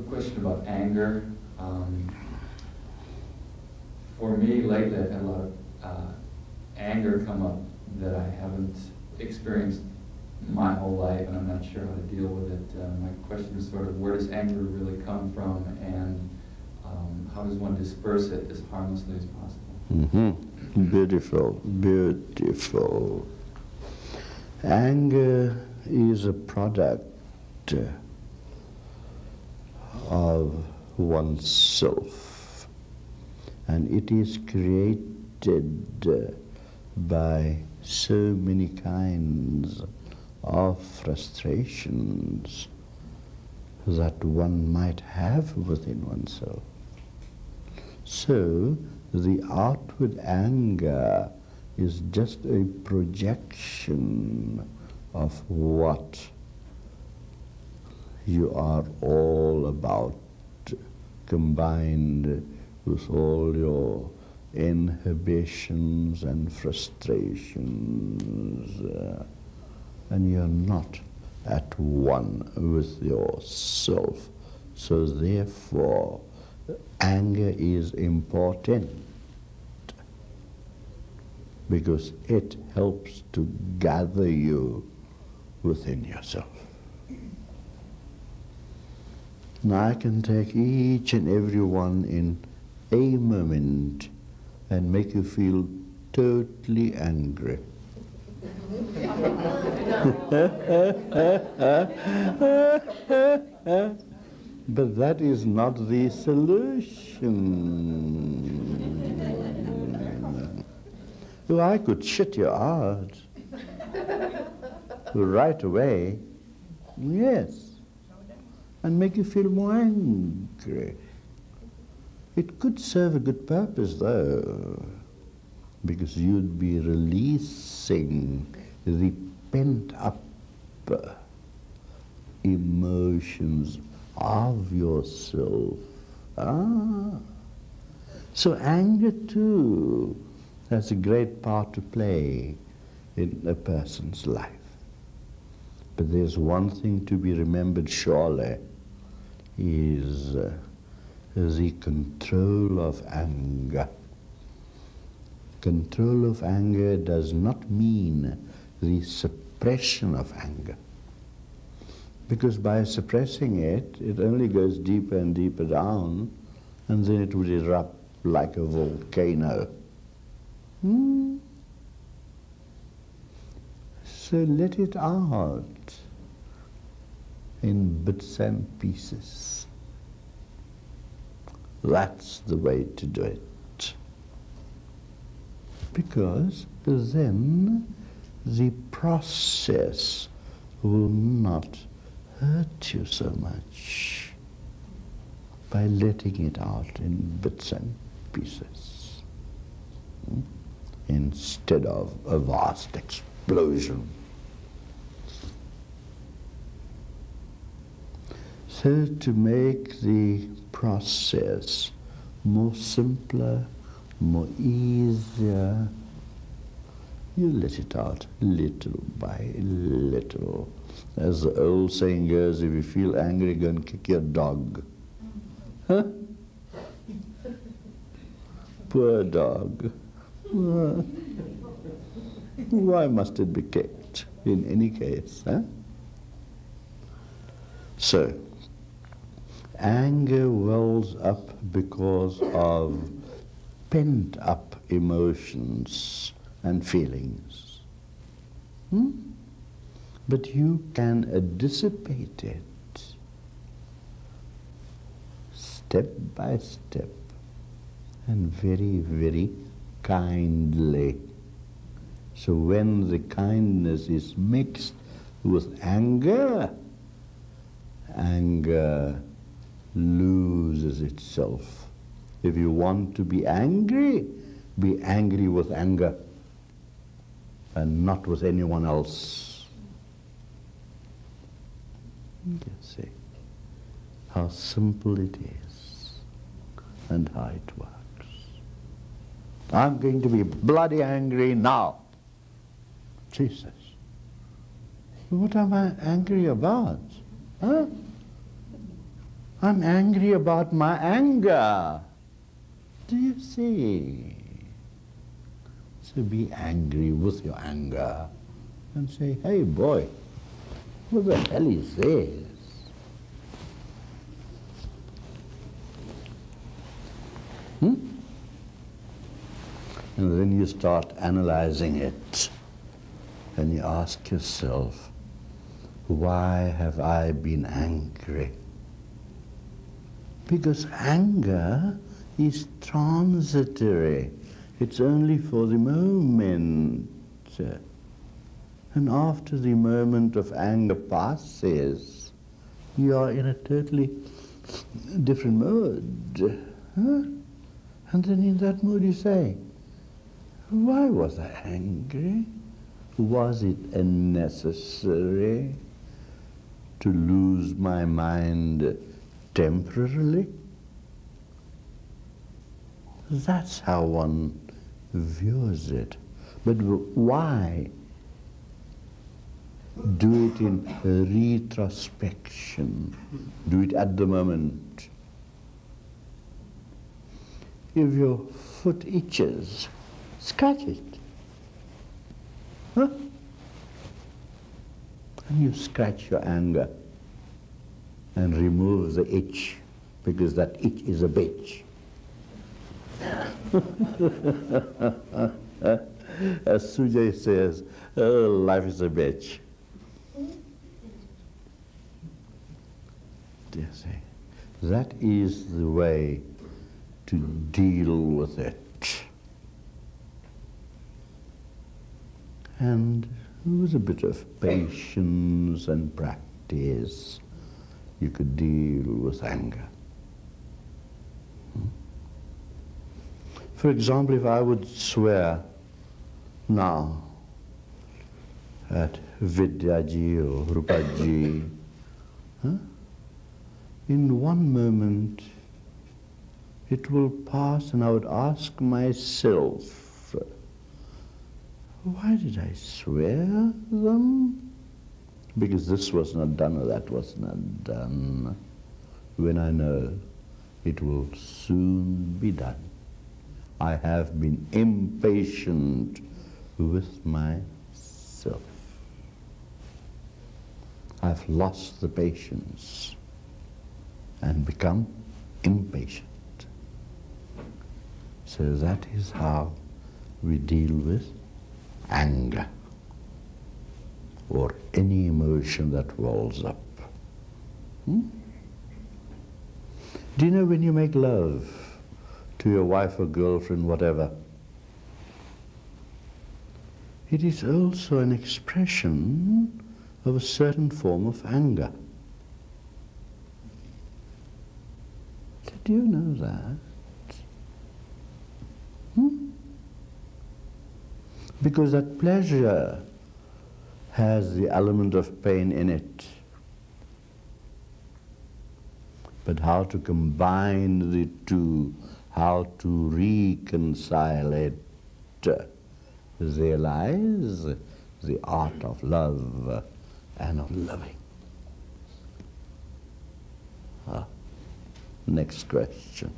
question about anger. For me, lately, I've had a lot of anger come up that I haven't experienced my whole life, and I'm not sure how to deal with it. My question is sort of, where does anger really come from, and how does one disperse it as harmlessly as possible? Mm-hmm. Beautiful, beautiful. Anger is a product of oneself, and it is created by so many kinds of frustrations that one might have within oneself. So the outward anger is just a projection of what you are all about, combined with all your inhibitions and frustrations, and you're not at one with yourself. So therefore, anger is important because it helps to gather you within yourself. Now I can take each and every one in a moment and make you feel totally angry. But that is not the solution. Well, I could shit you out right away, yes, and make you feel more angry. It could serve a good purpose, though, because you'd be releasing the pent-up emotions of yourself. So anger, too, has a great part to play in a person's life. But there's one thing to be remembered surely, is the control of anger. Control of anger does not mean the suppression of anger, because by suppressing it, it only goes deeper and deeper down, and then it would erupt like a volcano. So let it out in bits and pieces. That's the way to do it. Because then the process will not hurt you so much by letting it out in bits and pieces, instead of a vast explosion. So to make the process more simpler, more easier, you let it out little by little. As the old saying goes, if you feel angry, go and kick your dog. Huh? Poor dog. Why must it be kicked in any case? Huh? So, anger wells up because of pent-up emotions and feelings. But you can dissipate it step by step and very, very kindly. So when the kindness is mixed with anger, anger loses itself. If you want to be angry with anger and not with anyone else. You can see how simple it is and how it works. I'm going to be bloody angry now. Jesus, what am I angry about? Huh? I'm angry about my anger. Do you see? So be angry with your anger and say, hey boy, what the hell is this? And then you start analyzing it and you ask yourself, why have I been angry? Because anger is transitory. It's only for the moment. And after the moment of anger passes, you are in a totally different mood. And then in that mood you say, why was I angry? Was it necessary to lose my mind temporarily? That's how one views it. But why do it in retrospection? Do it at the moment. If your foot itches, scratch it. And you scratch your anger and remove the itch, because that itch is a bitch. As Sujay says, oh, life is a bitch. Do you see? That is the way to deal with it. And with a bit of patience and practice, you could deal with anger. For example, if I would swear now at Vidyaji or Rupaji, in one moment it will pass and I would ask myself, why did I swear them? Because this was not done or that was not done. When I know it will soon be done. I have been impatient with myself. I've lost the patience and become impatient. So that is how we deal with anger or any emotion that wells up. Do you know when you make love to your wife or girlfriend, whatever, it is also an expression of a certain form of anger. Did you know that? Because that pleasure has the element of pain in it. But how to combine the two, how to reconcile it, there lies the art of love and of loving. Next question.